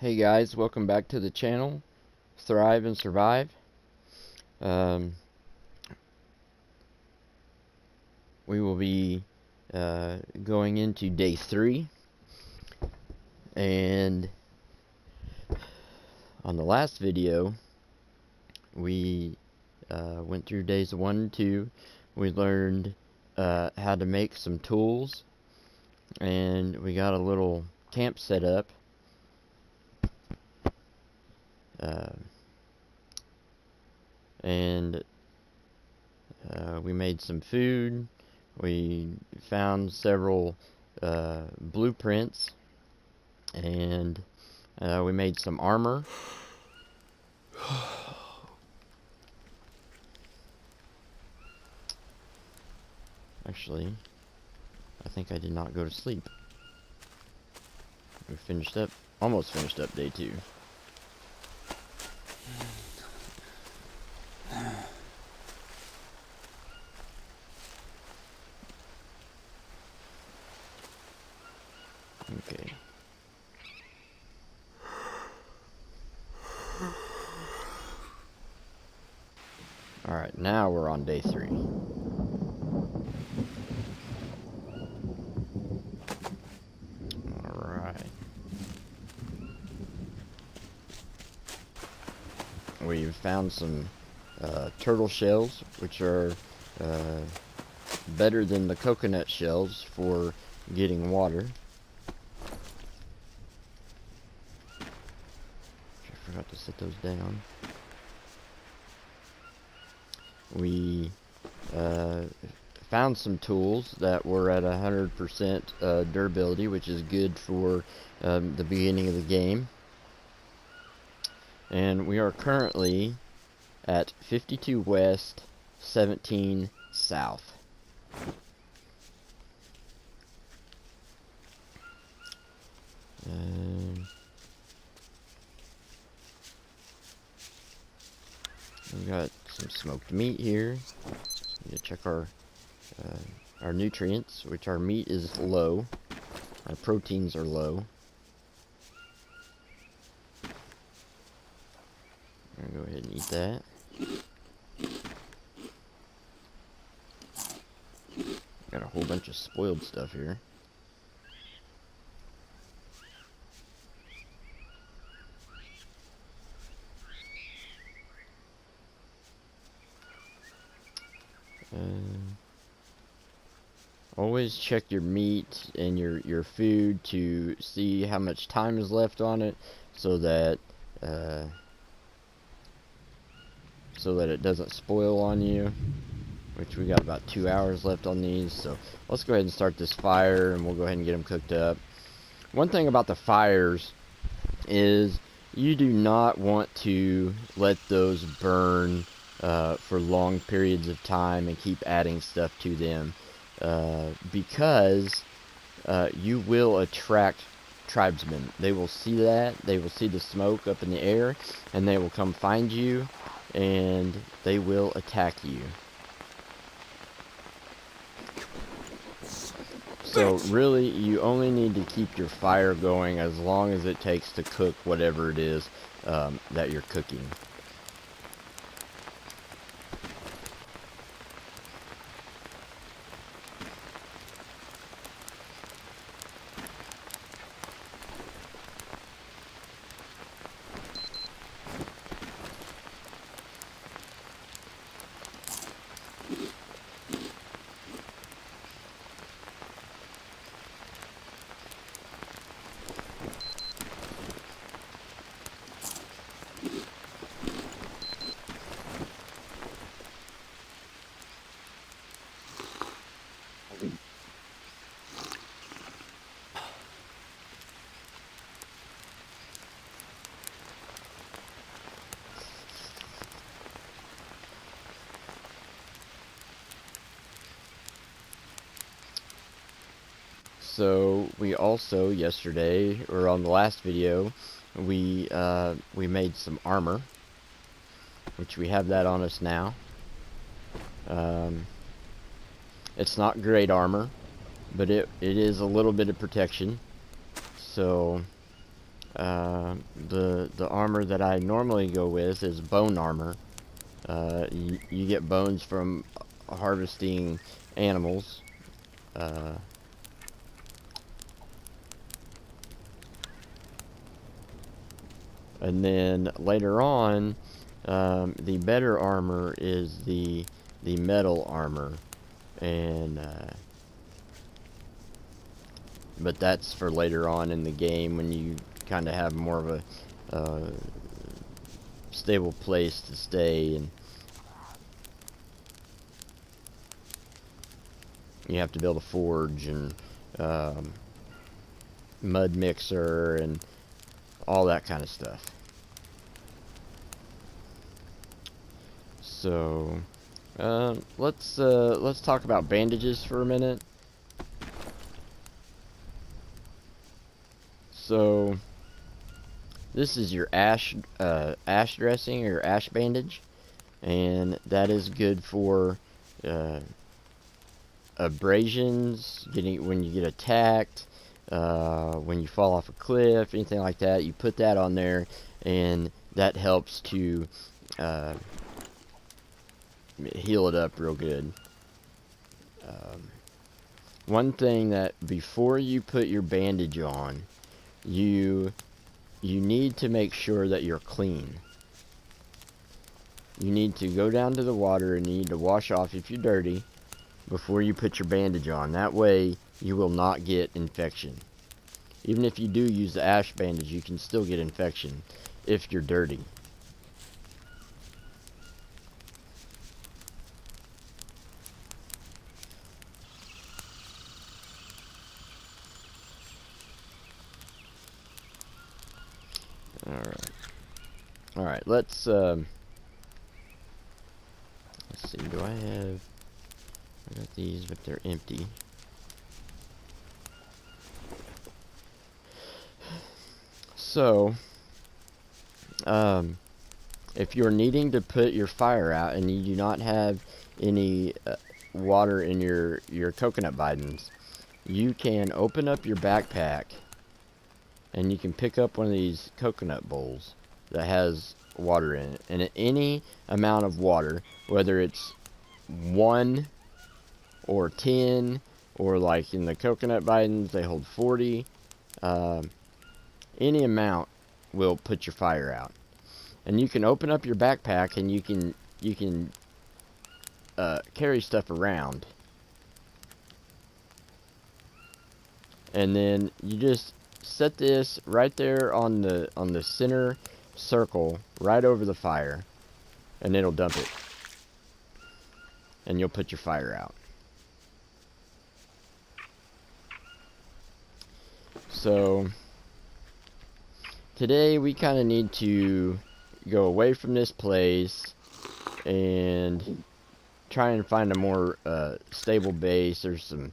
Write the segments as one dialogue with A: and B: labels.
A: Hey guys, welcome back to the channel, Thrive and Survive. We will be going into day 3, and on the last video we went through days 1 and 2. We learned how to make some tools, and we got a little camp set up. And we made some food. We found several blueprints, and we made some armor. Actually, I think I did not go to sleep. We almost finished up day 2. Okay. Alright, now we're on day 3. Alright. We've found some turtle shells, which are better than the coconut shells for getting water. I forgot to set those down. We found some tools that were at 100% durability, which is good for the beginning of the game. And we are currently at 52 west, 17 south. We got some smoked meat here. We need to check our nutrients, which our meat is low. Our proteins are low. I'm gonna go ahead and eat that. Got a whole bunch of spoiled stuff here. Always check your meat and your food to see how much time is left on it, so that it doesn't spoil on you. Which we got about 2 hours left on these, so let's go ahead and start this fire, and we'll go ahead and get them cooked up. One thing about the fires is you do not want to let those burn for long periods of time and keep adding stuff to them, because you will attract tribesmen. They will see that, they will see the smoke up in the air, and they will come find you, and they will attack you. So really, you only need to keep your fire going as long as it takes to cook whatever it is that you're cooking. So we also yesterday, or on the last video, we made some armor, which we have that on us now. It's not great armor, but it is a little bit of protection. So The armor that I normally go with is bone armor. You get bones from harvesting animals. And then later on, the better armor is the metal armor, and but that's for later on in the game when you kind of have more of a stable place to stay, and you have to build a forge and mud mixer and all that kind of stuff. So let's talk about bandages for a minute. So this is your ash dressing or ash bandage, and that is good for abrasions, when you get attacked, when you fall off a cliff, anything like that. You put that on there, and that helps to heal it up real good. One thing that before you put your bandage on, you need to make sure that you're clean. You need to go down to the water and you need to wash off if you're dirty before you put your bandage on. That way you will not get infection. Even if you do use the ash bandage, you can still get infection if you're dirty. Alright, let's see, do I got these, but they're empty. So, if you're needing to put your fire out and you do not have any water in your coconut bidons, you can open up your backpack and you can pick up one of these coconut bowls that has water in it, and any amount of water, whether it's 1 or 10, or like in the coconut bidons they hold 40, any amount will put your fire out. And you can open up your backpack and you can carry stuff around, and then you just set this right there on the center circle right over the fire, and it'll dump it, and you'll put your fire out. So today we kind of need to go away from this place and try and find a more stable base. There's some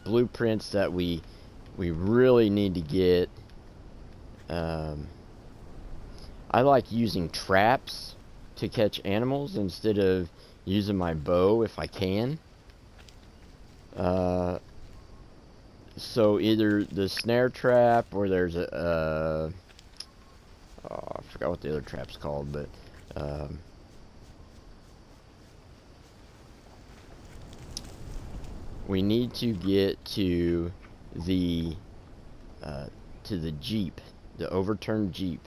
A: blueprints that we really need to get. I like using traps to catch animals instead of using my bow if I can. So either the snare trap, or there's a I forgot what the other trap's called, but we need to get to the Jeep, the overturned Jeep.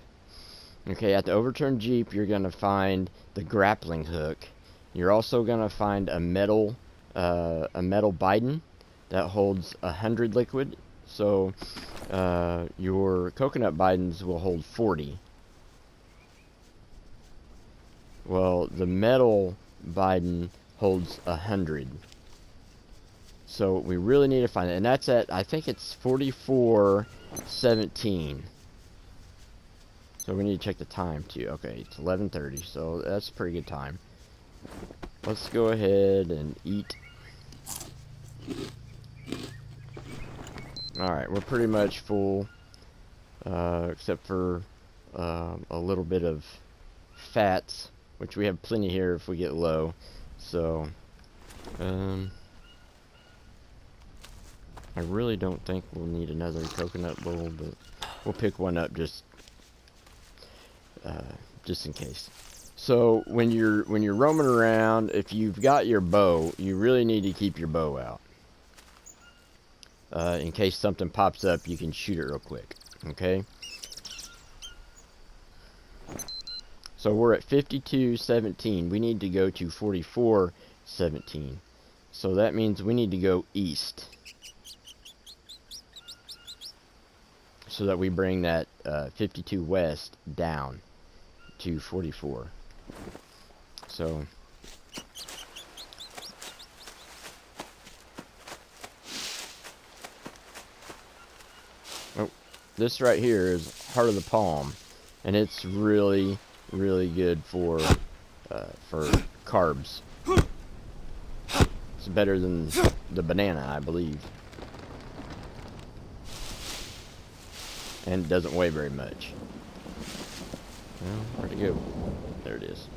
A: Okay, at the overturned Jeep, you're gonna find the grappling hook. You're also gonna find a metal bidon that holds 100 liquid. So your coconut bidons will hold 40. Well, the metal bidon holds 100. So we really need to find it, and that's at, I think it's 44:17. So we need to check the time too. Okay, it's 11:30, so that's a pretty good time. Let's go ahead and eat. Alright, we're pretty much full, except for a little bit of fats, which we have plenty here if we get low. So, I really don't think we'll need another coconut bowl, but we'll pick one up just in case. So when you're roaming around, if you've got your bow, you really need to keep your bow out. In case something pops up, you can shoot it real quick. Okay? So we're at 52:17. We need to go to 44:17. So that means we need to go east. So that we bring that 52 west down to 44. So this right here is Heart of the Palm, and it's really good for carbs. It's better than the banana, I believe. And it doesn't weigh very much. Well, where'd it go? There it is.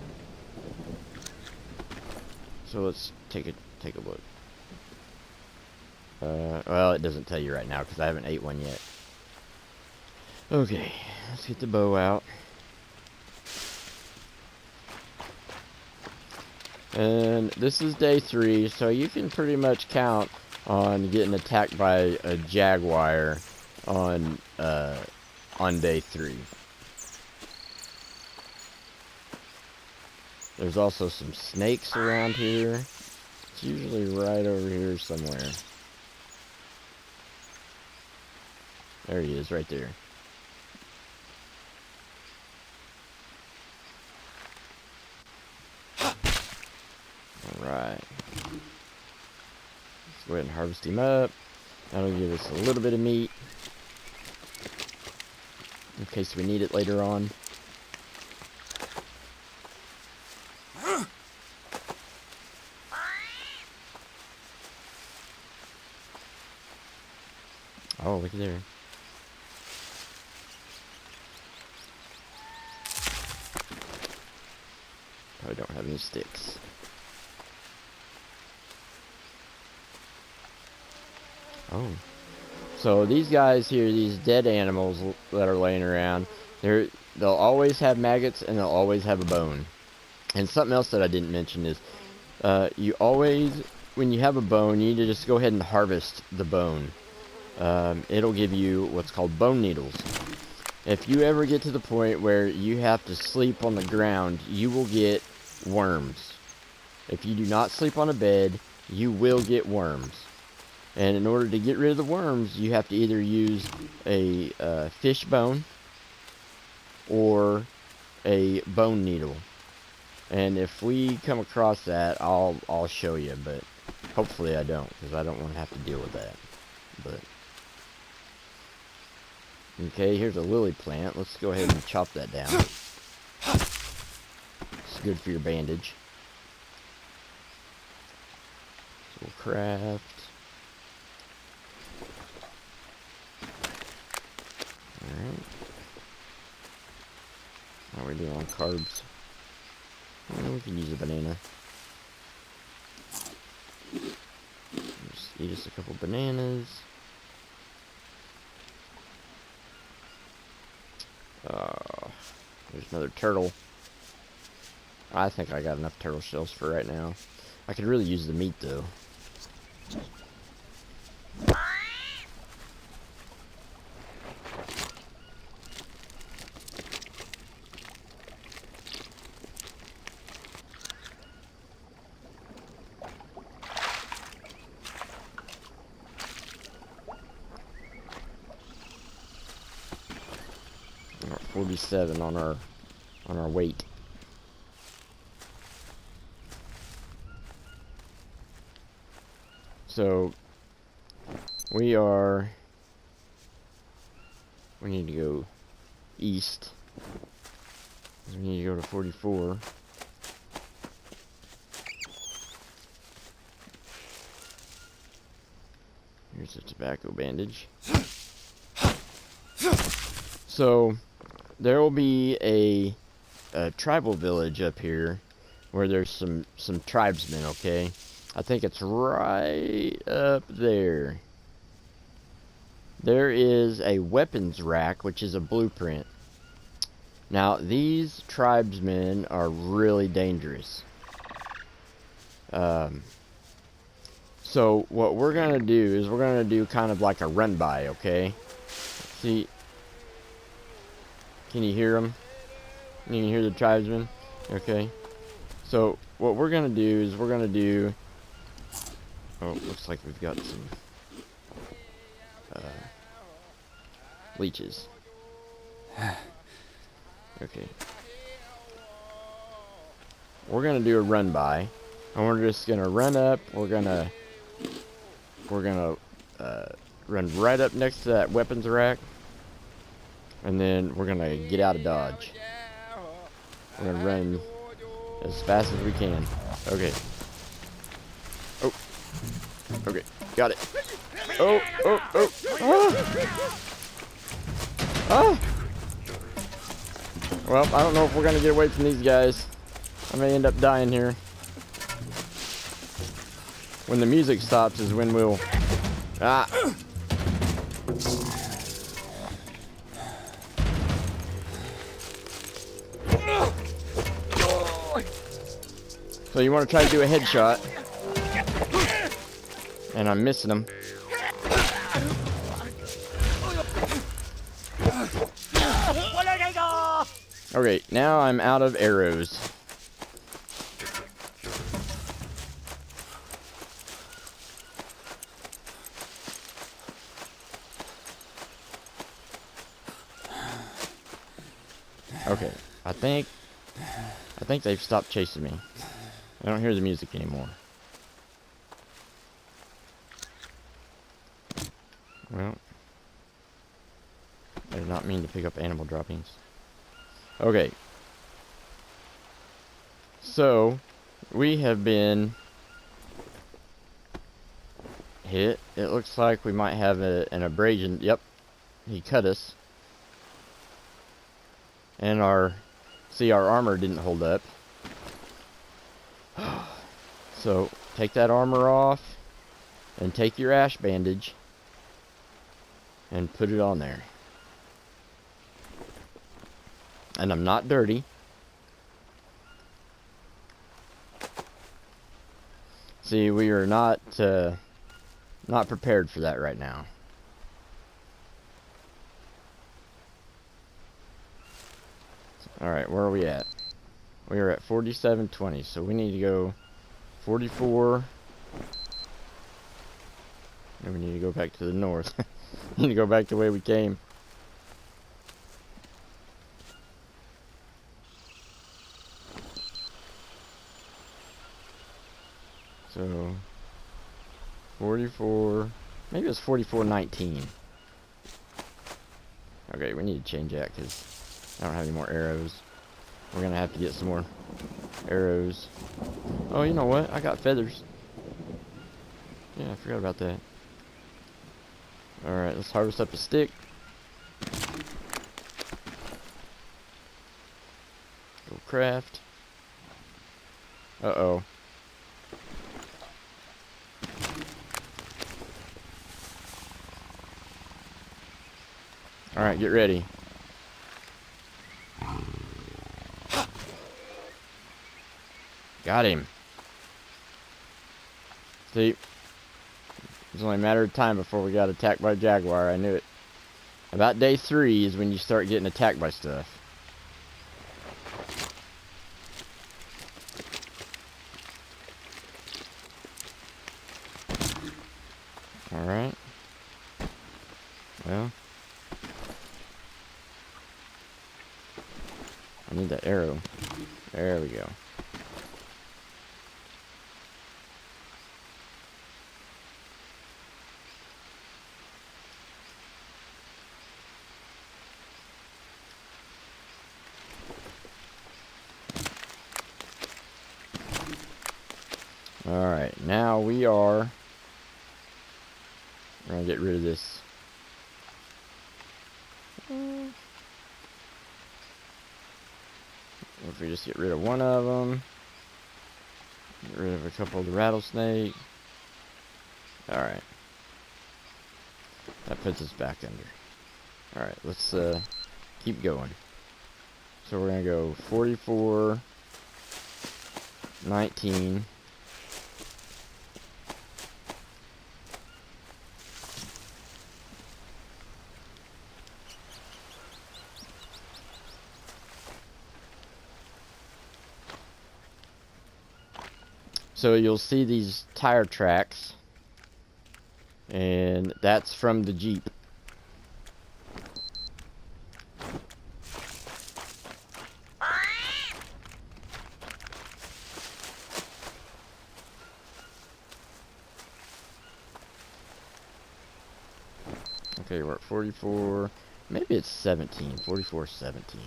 A: So let's take a look. Well, it doesn't tell you right now because I haven't ate one yet. Okay, let's get the bow out. And this is day 3, so you can pretty much count on getting attacked by a jaguar on day 3. There's also some snakes around here. It's usually right over here somewhere. There he is, right there. Alright. Let's go ahead and harvest him up. That'll give us a little bit of meat, in case we need it later on. Oh, look at there. Probably don't have any sticks. Oh. So these guys here, these dead animals that are laying around, they'll always have maggots and they'll always have a bone. And something else that I didn't mention is, you always, when you have a bone, you need to just go ahead and harvest the bone. It'll give you what's called bone needles. If you ever get to the point where you have to sleep on the ground, you will get worms. If you do not sleep on a bed, you will get worms. And in order to get rid of the worms, you have to either use a fish bone or a bone needle. And if we come across that, I'll show you, but hopefully I don't, because I don't want to have to deal with that. But okay, here's a lily plant. Let's go ahead and chop that down. It's good for your bandage. So we'll craft. Alright. How are we doing on carbs? Well, we can use a banana. Just eat us a couple bananas. There's another turtle. I think I got enough turtle shells for right now. I could really use the meat though. We're at 47 on our weight. So we need to go east. We need to go to 44. Here's a tobacco bandage. So there will be a tribal village up here where there's some tribesmen, okay? I think it's right up there. there is a weapons rack, which is a blueprint. Now, these tribesmen are really dangerous. So, what we're going to do is we're going to do kind of like a run-by, okay? See, can you hear them? You can hear the tribesmen? Okay. So, what we're going to do is we're going to do... Oh, looks like we've got some leeches. Okay. We're going to do a run-by. And we're just going to run up. We're going to run right up next to that weapons rack. And then we're going to get out of dodge. We're going to run as fast as we can. Okay. Oh. Okay. Got it. Oh. Ah. Well, I don't know if we're going to get away from these guys. I may end up dying here. When the music stops is when we'll... Ah! So you want to try to do a headshot. And I'm missing them. Okay, now I'm out of arrows. Okay, I think they've stopped chasing me. I don't hear the music anymore. Well, I did not mean to pick up animal droppings. Okay. So, we have been hit. It looks like we might have an abrasion. Yep, he cut us. And our armor didn't hold up. So, take that armor off. And take your ash bandage. And put it on there. And I'm not dirty. See, we are not prepared for that right now. Alright, where are we at? We are at 4720, so we need to go 44. And we need to go back to the north. We need to go back the way we came. So 44, maybe it's 4419. Okay, we need to change that because I don't have any more arrows. We're gonna have to get some more arrows. Oh, you know what? I got feathers. Yeah, I forgot about that. Alright, let's harvest up a stick. Go craft. Uh-oh. Alright, get ready. Got him. See? It was only a matter of time before we got attacked by a jaguar. I knew it. About day 3 is when you start getting attacked by stuff. Alright. Well. I need that arrow. There we go. Alright, now we are... We're going to get rid of this. If we just get rid of one of them. Get rid of a couple of the rattlesnake. Alright. That puts us back under. Alright, let's keep going. So we're going to go 44, 19. So you'll see these tire tracks, and that's from the Jeep. Okay, we're at 44. Maybe it's 17. 44, 17.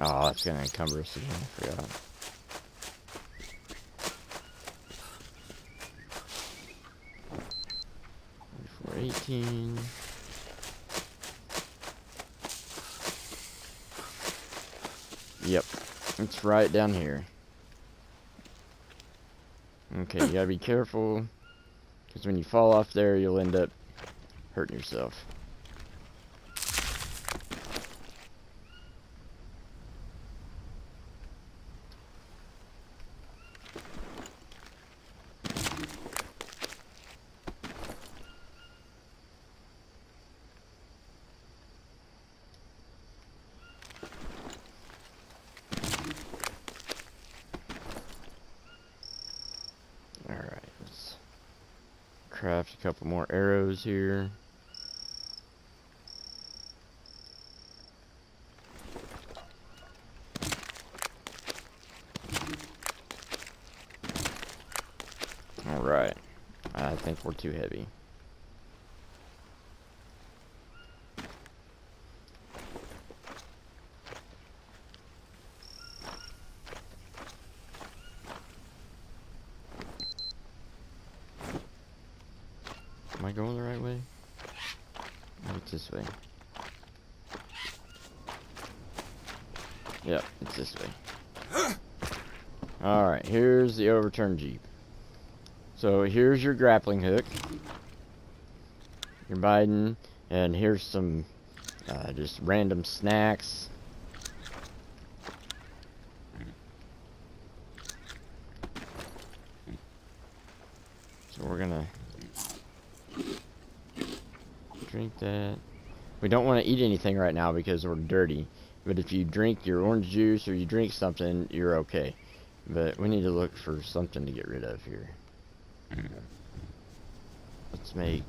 A: Oh, that's gonna encumber us again. I forgot. For 18. Yep, it's right down here. Okay, you gotta be careful, because when you fall off there, you'll end up hurting yourself. Alright, let's craft a couple more arrows here. Alright, I think we're too heavy. Am I going the right way? Maybe it's this way. Yep, it's this way. Alright, here's the overturned Jeep. So here's your grappling hook, your Biden, and here's some just random snacks. So we're gonna drink that. We don't want to eat anything right now because we're dirty. But if you drink your orange juice or you drink something, you're okay. But we need to look for something to get rid of here. Let's make...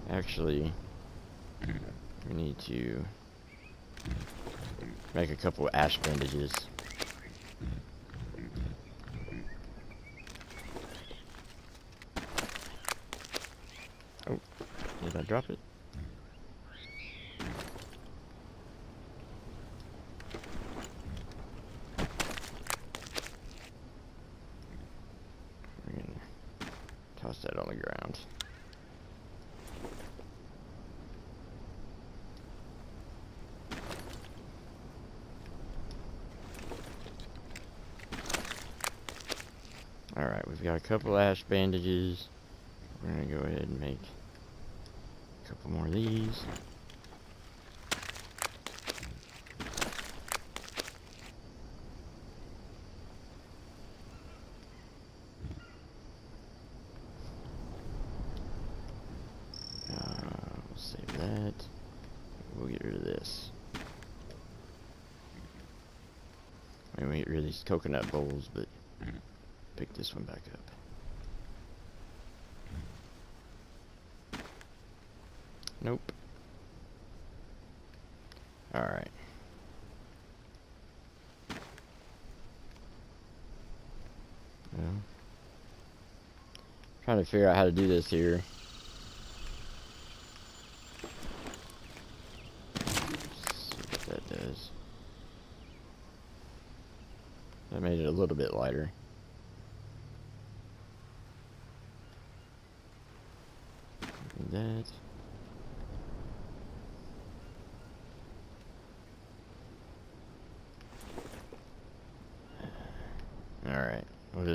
A: Actually, we need to make a couple ash bandages. Oh, did I drop it? We're gonna toss that on the ground. Alright, we've got a couple ash bandages. We're gonna go ahead and make a couple more of these. We'll save that. We'll get rid of this. I mean, we get rid of these coconut bowls, but pick this one back up. Nope. Alright. Well, trying to figure out how to do this here. See what that does. That made it a little bit lighter.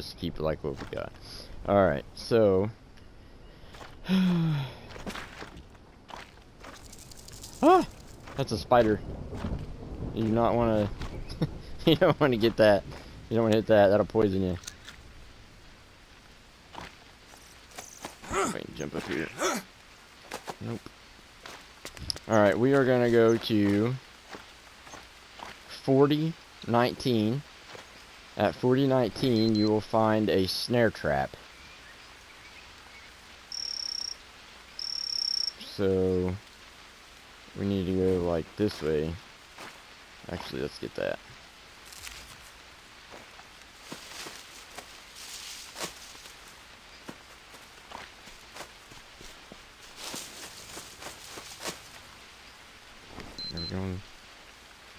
A: just keep like what we got. Alright, so... Ah! That's a spider. You do not want to... you don't want to get that. You don't want to hit that. That'll poison you. Wait, jump up here. Nope. Alright, we are going to go to 4019. At 4019, you will find a snare trap. So, we need to go like this way. Actually, let's get that. We're going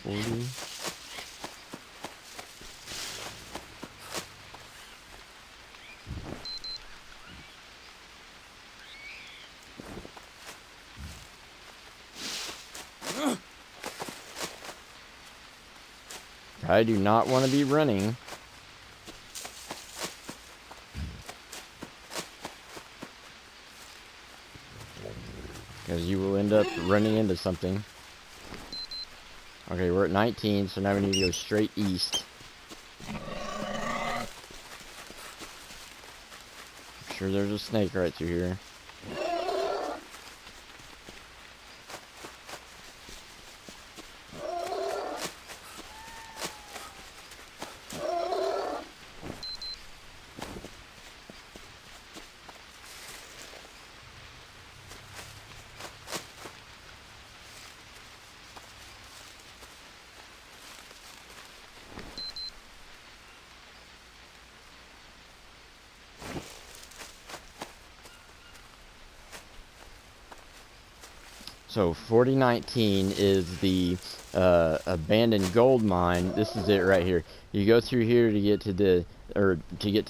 A: 40. I do not want to be running. Because you will end up running into something. Okay, we're at 19, so now we need to go straight east. I'm sure there's a snake right through here. So 4019 is the abandoned gold mine. This is it right here. You go through here to get to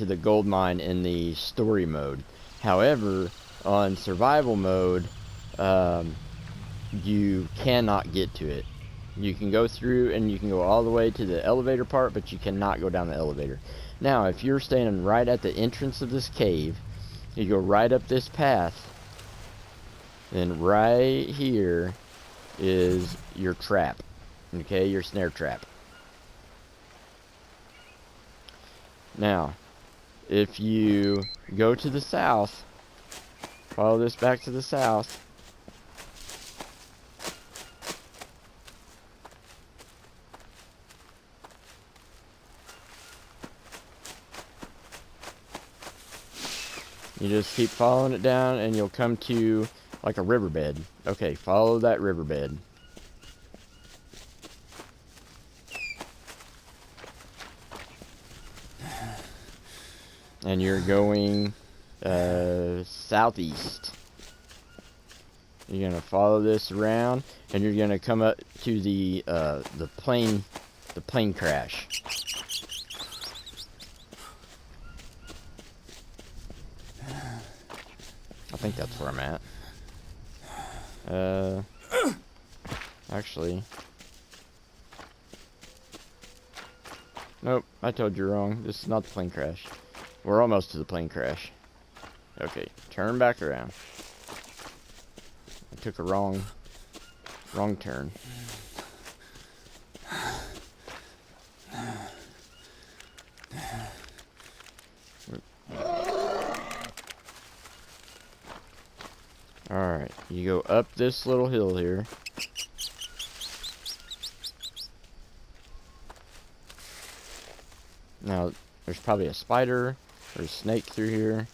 A: the gold mine in the story mode. However, on survival mode, you cannot get to it. You can go through and you can go all the way to the elevator part, but you cannot go down the elevator. Now, if you're standing right at the entrance of this cave, you go right up this path. Then right here is your trap, okay, your snare trap. Now, if you go to the south, follow this back to the south, you just keep following it down and you'll come to like a riverbed. Okay, follow that riverbed. And you're going southeast. You're gonna follow this around, and you're gonna come up to the plane crash. I think that's where I'm at. Actually, nope, I told you wrong. This is not the plane crash. We're almost to the plane crash. Okay, turn back around. I took a wrong turn. Alright, you go up this little hill here. Now, there's probably a spider or a snake through here.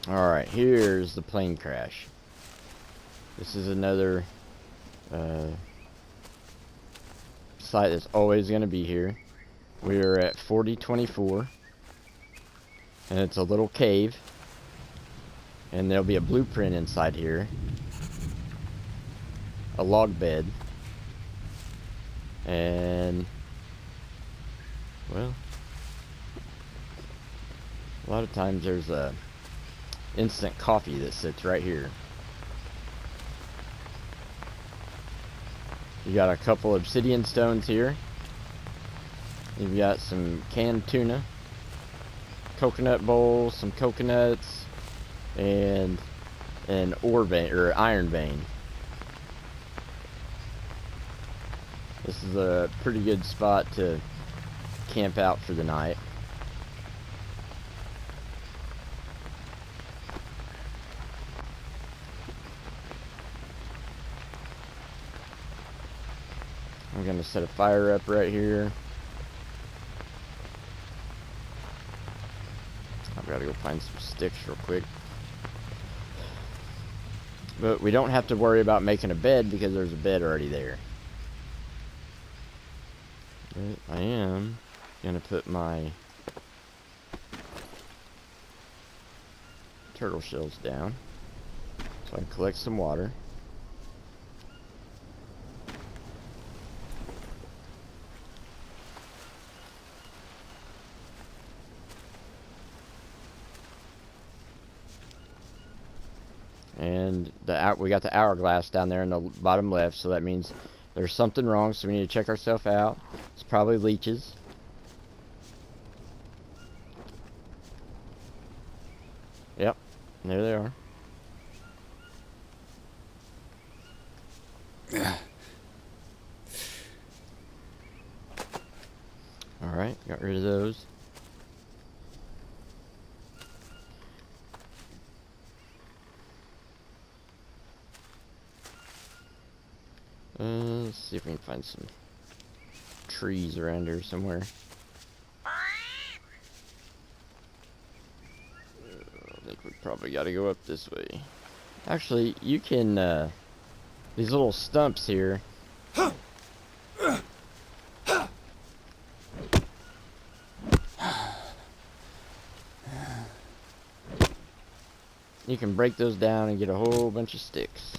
A: Alright, here's the plane crash. This is another site that's always going to be here. We're at 4024. And it's a little cave. And there'll be a blueprint inside here. A log bed. And, well, a lot of times there's a instant coffee that sits right here. You got a couple obsidian stones here. You've got some canned tuna, coconut bowl, some coconuts, and an ore vein or iron vein. This is a pretty good spot to camp out for the night. I'm gonna set a fire up right here. I've got to go find some sticks real quick. But we don't have to worry about making a bed because there's a bed already there. But I am gonna put my turtle shells down so I can collect some water. And we got the hourglass down there in the bottom left, so that means there's something wrong, so we need to check ourselves out. It's probably leeches. Yep, there they are. Alright, got rid of those. Let's see if we can find some trees around here somewhere. I think we probably got to go up this way. Actually, you can, these little stumps here. You can break those down and get a whole bunch of sticks.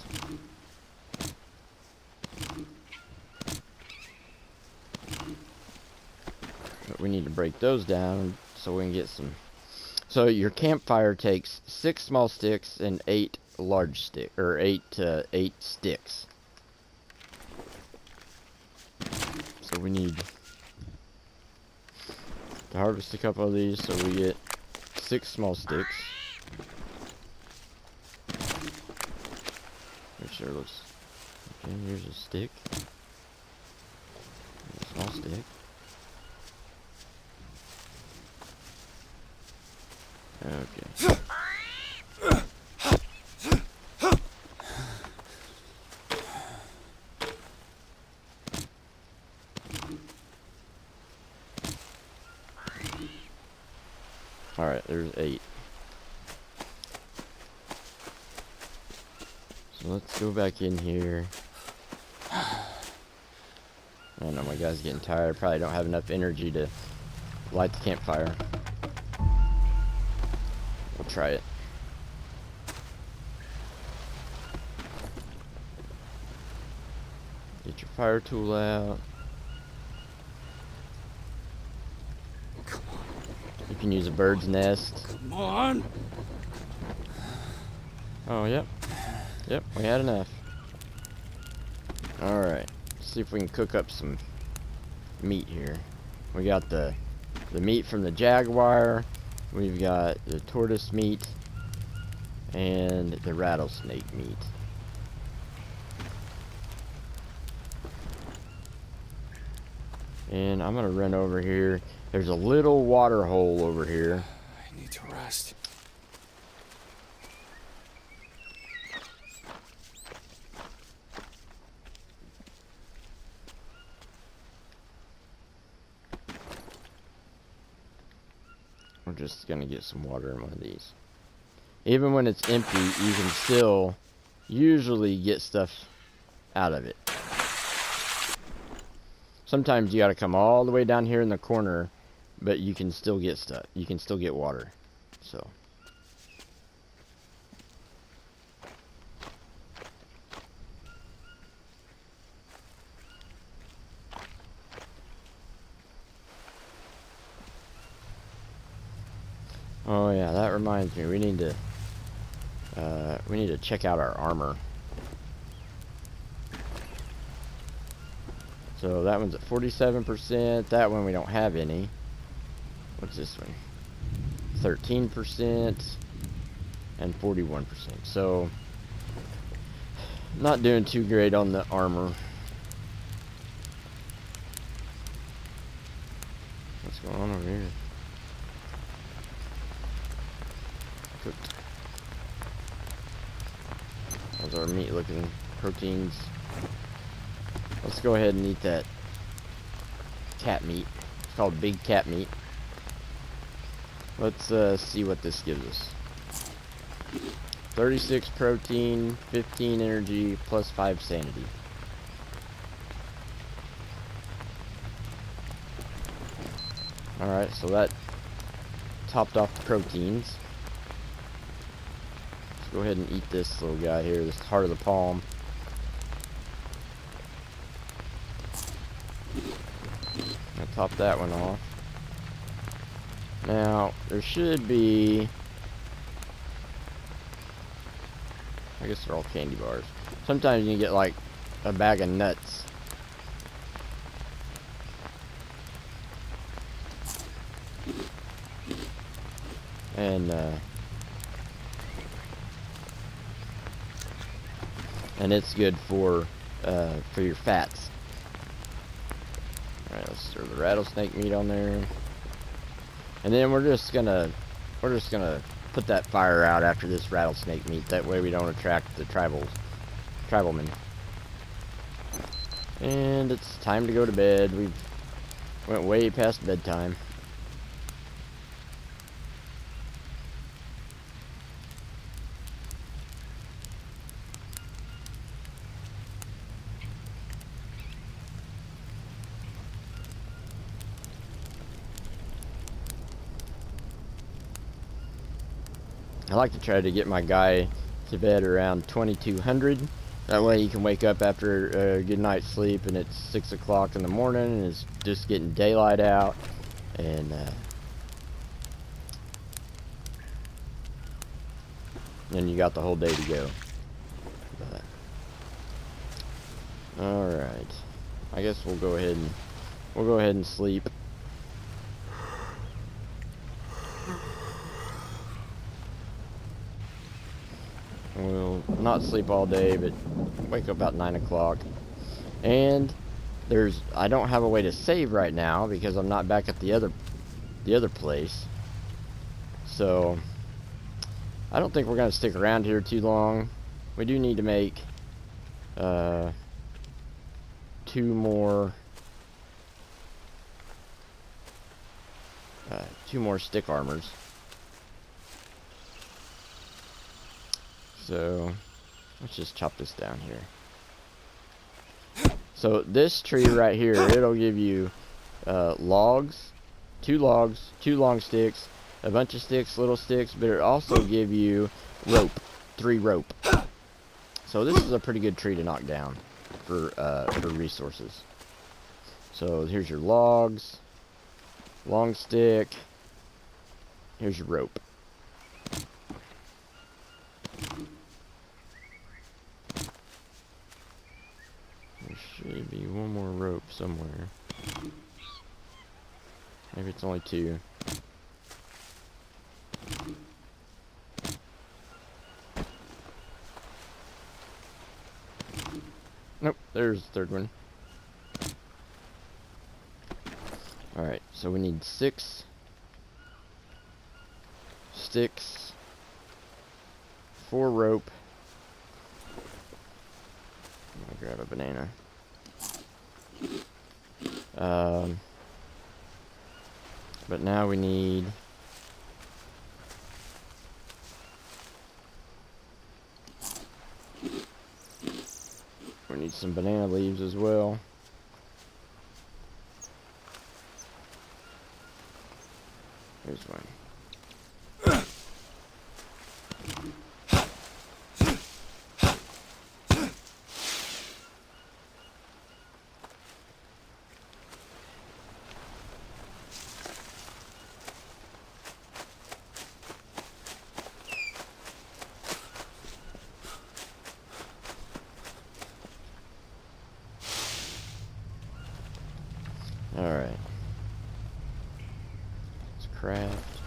A: But we need to break those down so we can get some. So your campfire takes 6 small sticks and 8 large sticks, or 8 sticks. So we need to harvest a couple of these so we get 6 small sticks. Which sure looks. Okay, here's a stick. A small stick. Okay. Alright, there's 8. So let's go back in here. I don't know, my guy's getting tired. Probably don't have enough energy to light the campfire. We'll try it. Get your fire tool out.
B: Come on.
A: You can use a bird's nest.
B: Come on.
A: Oh, yep. Yep, we had enough. Alright. See if we can cook up some meat here. We got the meat from the jaguar. We've got the tortoise meat. And the rattlesnake meat. And I'm gonna run over here. There's a little water hole over here.
B: I need to rest.
A: We're just gonna get some water in one of these. Even when it's empty, you can still usually get stuff out of it. sometimes you gotta come all the way down here in the corner, but you can still get stuff. You can still get water. So. Oh yeah, that reminds me. We need to check out our armor. So that one's at 47%. That one we don't have any. What's this one? 13% and 41%. So not doing too great on the armor. What's going on over here? Cooked. Those are meat looking proteins. Let's go ahead and eat that cat meat. It's called big cat meat. Let's see what this gives us. 36 protein, 15 energy, plus 5 sanity. Alright, so that topped off the proteins. Let's go ahead and eat this little guy here, this heart of the palm. I'll top that one off. Now, there should be... I guess they're all candy bars. Sometimes you get like a bag of nuts. And it's good for your fats. Alright, let's throw the rattlesnake meat on there. And then we're just gonna put that fire out after this rattlesnake meat. That way we don't attract the tribalmen. And it's time to go to bed. We've went way past bedtime. I like to try to get my guy to bed around 2200. That way he can wake up after a good night's sleep and it's 6 o'clock in the morning and it's just getting daylight out. And then you got the whole day to go. Alright. I guess we'll go ahead and sleep. We'll not sleep all day, but wake up about 9 o'clock. And I don't have a way to save right now because I'm not back at the other place. So I don't think we're gonna stick around here too long. We do need to make 2 more stick armors. So let's just chop this down here. So this tree right here, it'll give you logs, 2 long sticks, a bunch of sticks, little sticks, but it'll also give you rope, 3 rope. So this is a pretty good tree to knock down for resources. So here's your logs, long stick, here's your rope. Should be 1 more rope somewhere. Maybe it's only 2. Nope, there's the 3rd one. Alright, so we need 6 sticks, 4 rope. I'm gonna grab a banana. But now we need some banana leaves as well. Here's one. Alright. Let's craft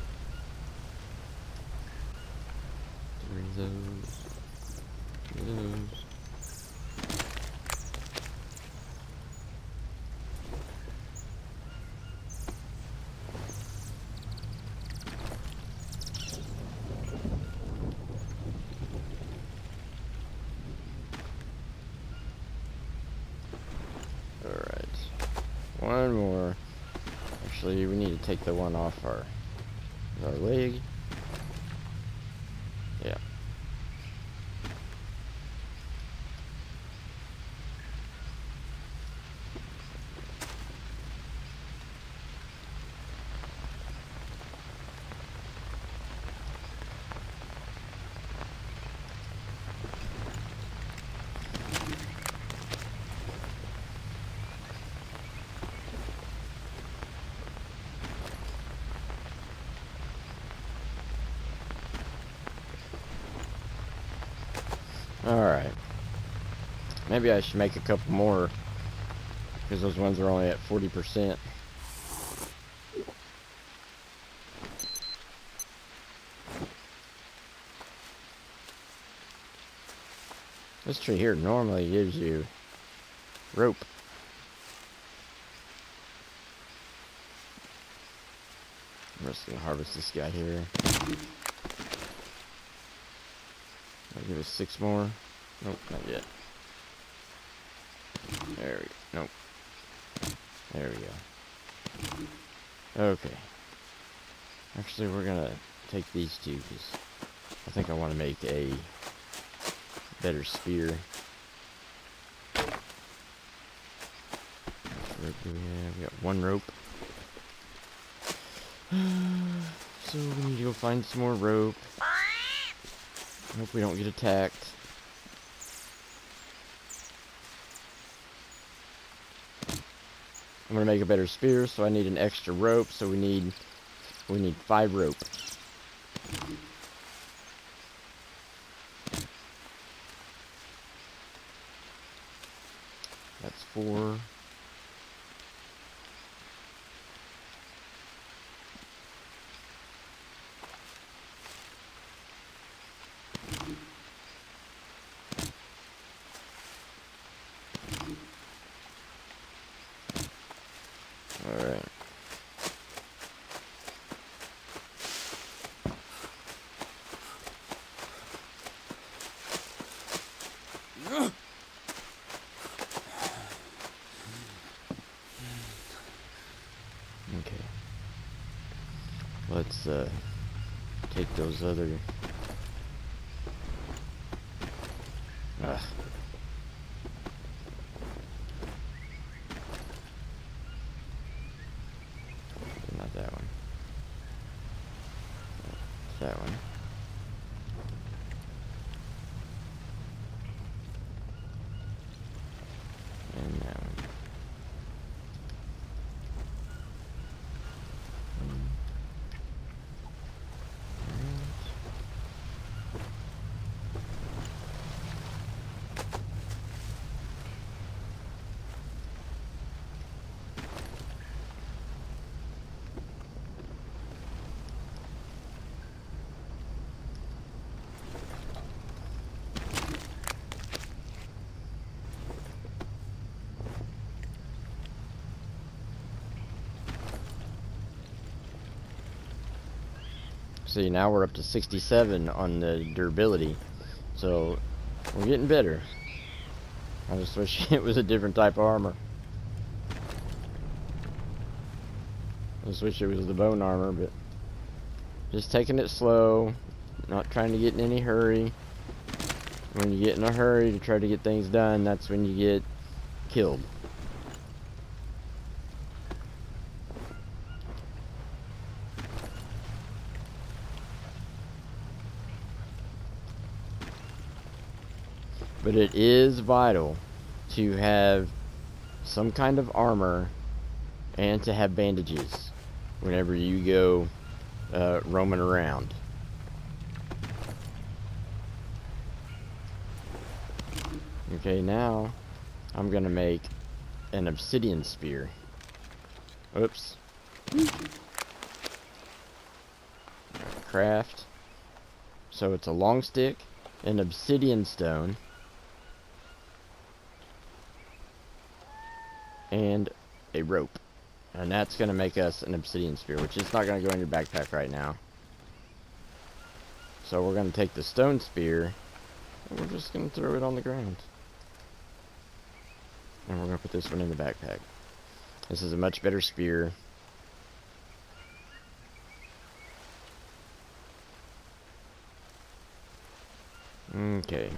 A: 3 of those. 3 of those. Alright. One more. Actually, we need to take the one off our leg. Yeah. Alright. Maybe I should make a couple more, because those ones are only at 40%. This tree here normally gives you rope. I'm just gonna harvest this guy here. I'll give us 6 more. Nope, not yet. There we go. Nope. There we go. Okay. Actually, we're gonna take these two, because I think I want to make a better spear. How much rope do we have? We got 1 rope. So we need to go find some more rope. Hope we don't get attacked. I'm gonna make a better spear, so I need an extra rope. So we need 5 rope. That's 4. Alright. Okay. Let's take those other not that one. That one. And that one. See, now we're up to 67 on the durability, so we're getting better. I just wish it was a different type of armor. I just wish it was the bone armor, but just taking it slow, not trying to get in any hurry. When you get in a hurry to try to get things done, that's when you get killed. But it is vital to have some kind of armor and to have bandages whenever you go roaming around. Okay, now I'm gonna make an obsidian spear. Oops. Craft. So it's a long stick, an obsidian stone, and a rope. And that's gonna make us an obsidian spear, which is not gonna go in your backpack right now. So we're gonna take the stone spear, and we're just gonna throw it on the ground. And we're gonna put this one in the backpack. This is a much better spear. Okay.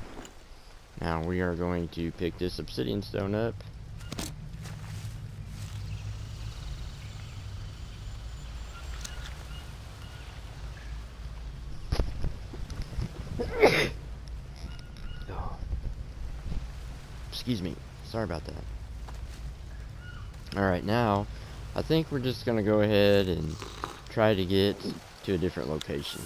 A: Now we are going to pick this obsidian stone up. Oh. Excuse me. Sorry about that. Alright, now I think we're just gonna go ahead and try to get to a different location.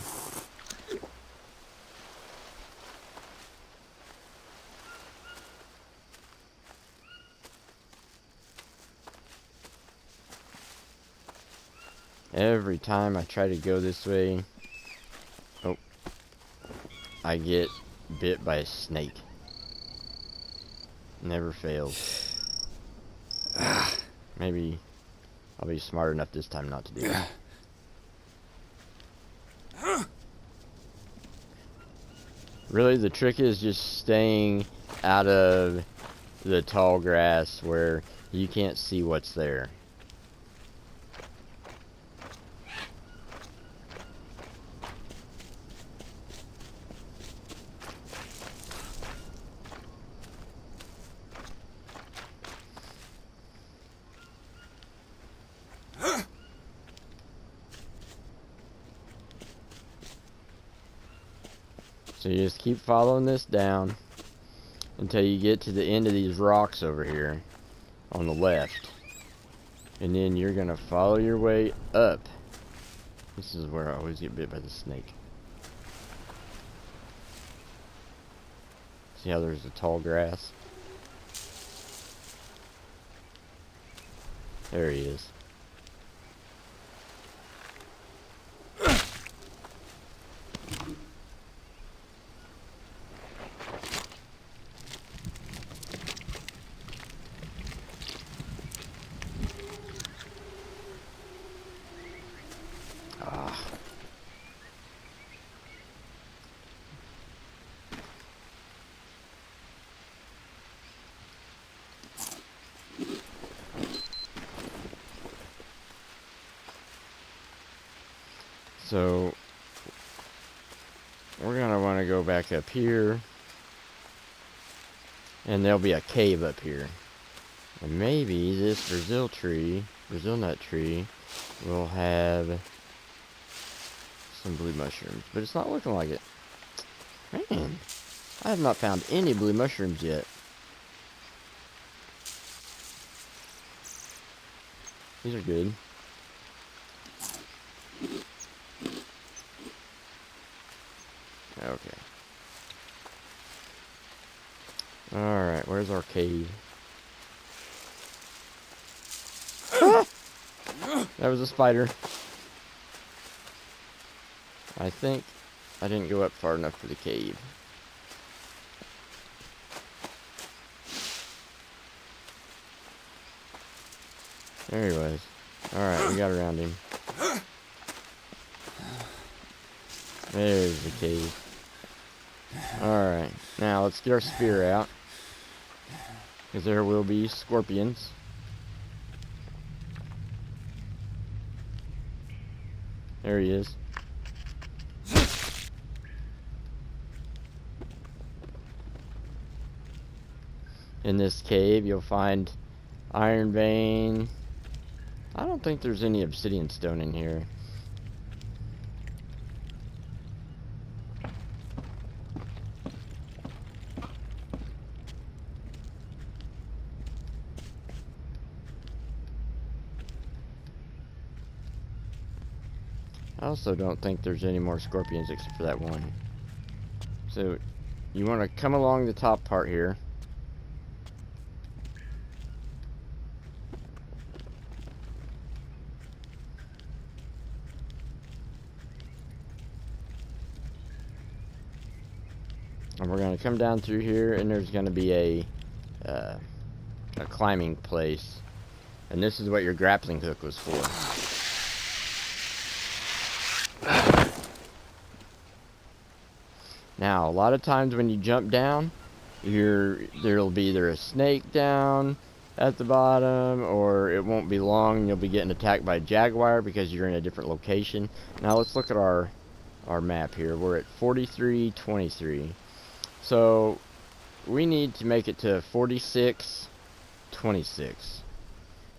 A: Every time I try to go this way, oh, I get bit by a snake. Never fails. Maybe I'll be smart enough this time not to do it. Really, the trick is just staying out of the tall grass where you can't see what's there. So you just keep following this down until you get to the end of these rocks over here on the left. And then you're going to follow your way up. This is where I always get bit by the snake. See how there's the tall grass? There he is. So we're gonna want to go back up here, and there'll be a cave up here, and maybe this Brazil nut tree, will have some blue mushrooms, but it's not looking like it. Man, I have not found any blue mushrooms yet. These are good. Okay. Alright, where's our cave? Ah! That was a spider. I think I didn't go up far enough for the cave. There he was. Alright, we got around him. There's the cave. Alright, now let's get our spear out, because there will be scorpions. There he is. In this cave you'll find iron vein. I don't think there's any obsidian stone in here. also don't think there's any more scorpions except for that one. So you want to come along the top part here. And we're going to come down through here, and there's going to be a climbing place. And this is what your grappling hook was for. Now, a lot of times when you jump down, there'll be either a snake down at the bottom, or it won't be long and you'll be getting attacked by a jaguar because you're in a different location. Now let's look at our map here. We're at 4323. So we need to make it to 4626.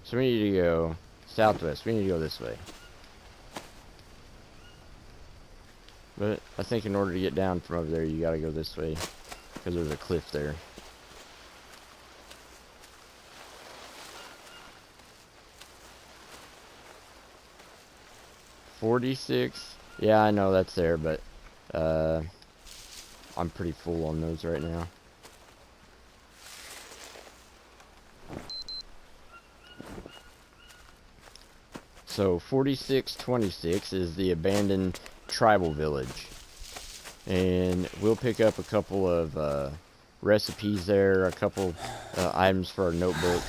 A: So we need to go southwest. We need to go this way. But I think in order to get down from over there, you gotta go this way, because there's a cliff there. $46. Yeah, I know that's there, but I'm pretty full on those right now. So 4626 is the abandoned tribal village, and we'll pick up a couple of recipes there, a couple items for our notebook.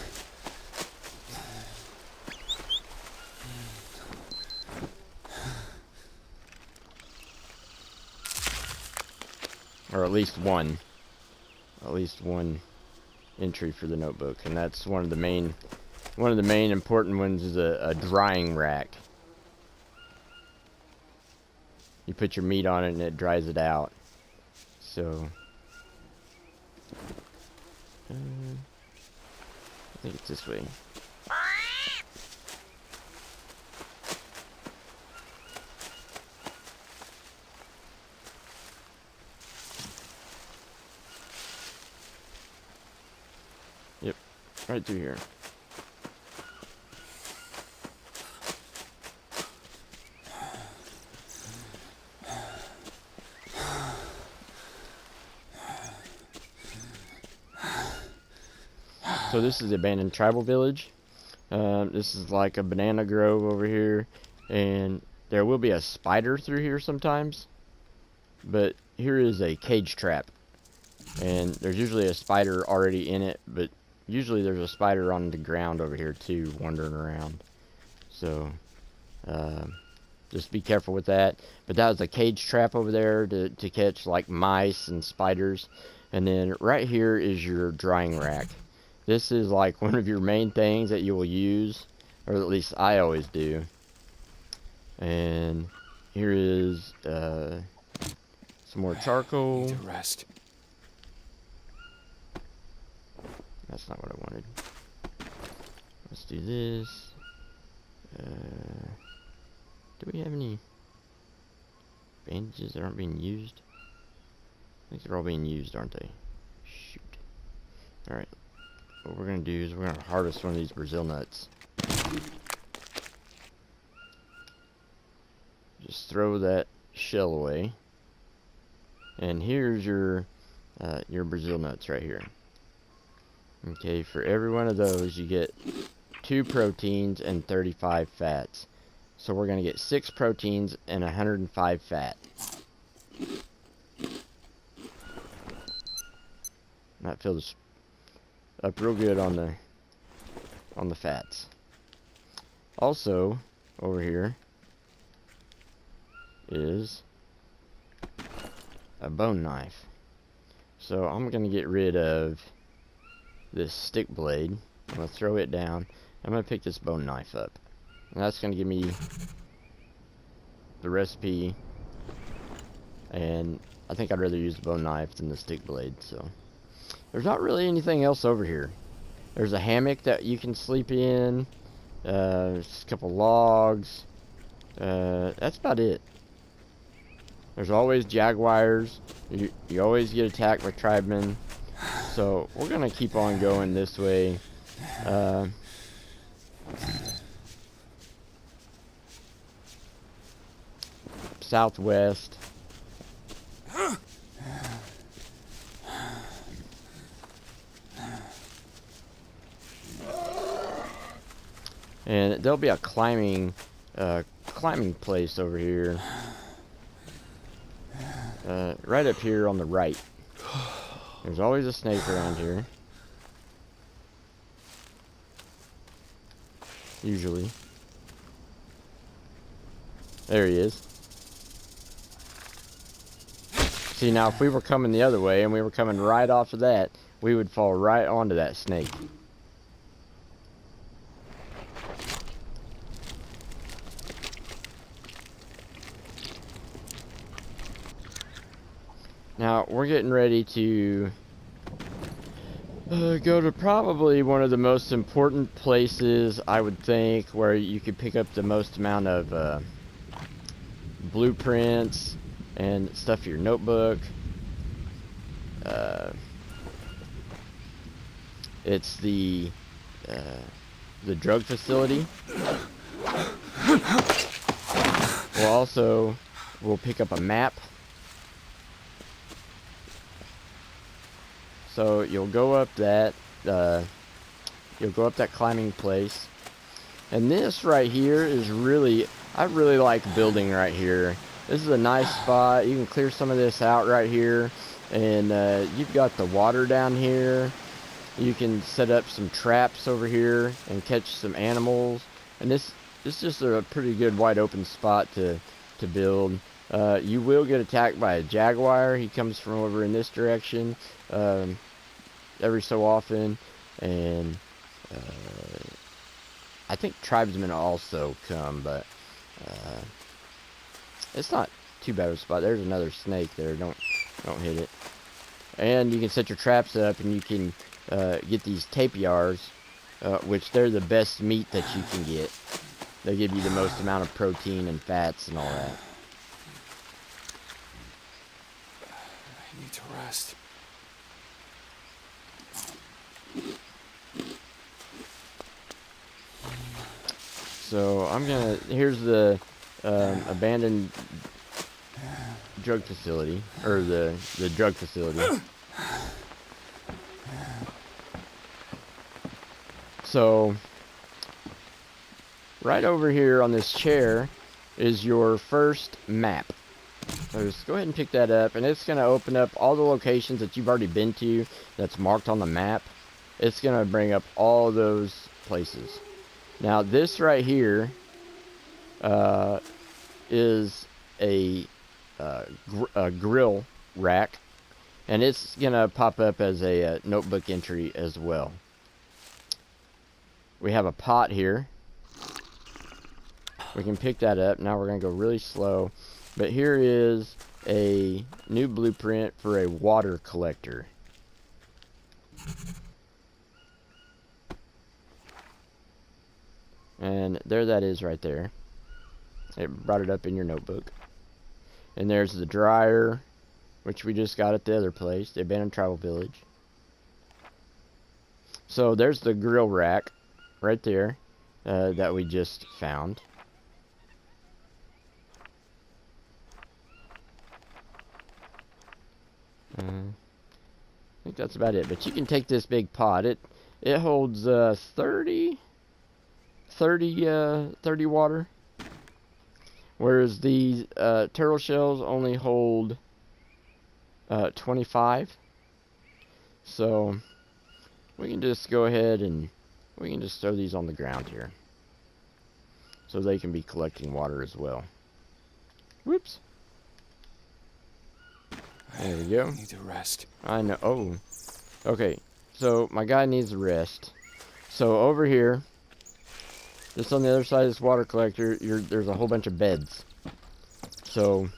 A: Or at least one entry for the notebook, and that's one of the main important ones is a drying rack. You put your meat on it and it dries it out. So I think it's this way. Yep, right through here. So this is the abandoned tribal village. This is like a banana grove over here, and there will be a spider through here sometimes, but here is a cage trap, and there's usually a spider already in it, but usually there's a spider on the ground over here too, wandering around. So just be careful with that. But that was a cage trap over there to catch like mice and spiders. And then right here is your drying rack. This is like one of your main things that you will use, or at least I always do. And here is some more charcoal.
B: I need to rest.
A: That's not what I wanted. Let's do this. Do we have any bandages that aren't being used? I think they're all being used, aren't they? Shoot. Alright. What we're going to do is we're going to harvest one of these Brazil nuts. Just throw that shell away. And here's your Brazil nuts right here. Okay, for every one of those you get 2 proteins and 35 fats. So we're going to get 6 proteins and 105 fat. That fills up real good on the fats. Also, over here is a bone knife. So I'm going to get rid of this stick blade. I'm going to throw it down. I'm going to pick this bone knife up. And that's going to give me the recipe. And I think I'd rather use the bone knife than the stick blade. So there's not really anything else over here. There's a hammock that you can sleep in. Just a couple logs. That's about it. There's always jaguars. You always get attacked by tribemen. So we're going to keep on going this way. southwest. And there'll be a climbing place over here. Right up here on the right. There's always a snake around here. Usually. There he is. See, now if we were coming the other way and we were coming right off of that, we would fall right onto that snake. Now, we're getting ready to go to probably one of the most important places, I would think, where you could pick up the most amount of blueprints and stuff for your notebook. It's the drug facility. We'll pick up a map. So you'll go up that climbing place, and this right here is I really like building right here. This is a nice spot. You can clear some of this out right here, and you've got the water down here. You can set up some traps over here and catch some animals, and this is just a pretty good wide open spot to build. You will get attacked by a jaguar. He comes from over in this direction every so often, and I think tribesmen also come, but it's not too bad of a spot. There's another snake there. Don't hit it. And you can set your traps up, and you can get these tapirs, which they're the best meat that you can get. They give you the most amount of protein and fats and all that.
B: I need to rest.
A: So here's the abandoned drug facility, or the drug facility. So right over here on this chair is your first map. So just go ahead and pick that up, and it's going to open up all the locations that you've already been to that's marked on the map. It's going to bring up all those places. Now this right here is a grill rack, and it's going to pop up as a notebook entry as well. We have a pot here. We can pick that up. Now we're going to go really slow. But here is a new blueprint for a water collector. And there that is right there. It brought it up in your notebook. And there's the dryer, which we just got at the other place, the abandoned tribal village. So there's the grill rack right there that we just found. I think that's about it. But you can take this big pot. It holds 30 water. Whereas these turtle shells only hold 25. So we can just go ahead and we can just throw these on the ground here. So they can be collecting water as well. Whoops. There we go.
B: I need to rest.
A: I know. Oh. Okay. So my guy needs a rest. So over here, just on the other side of this water collector, there's a whole bunch of beds. So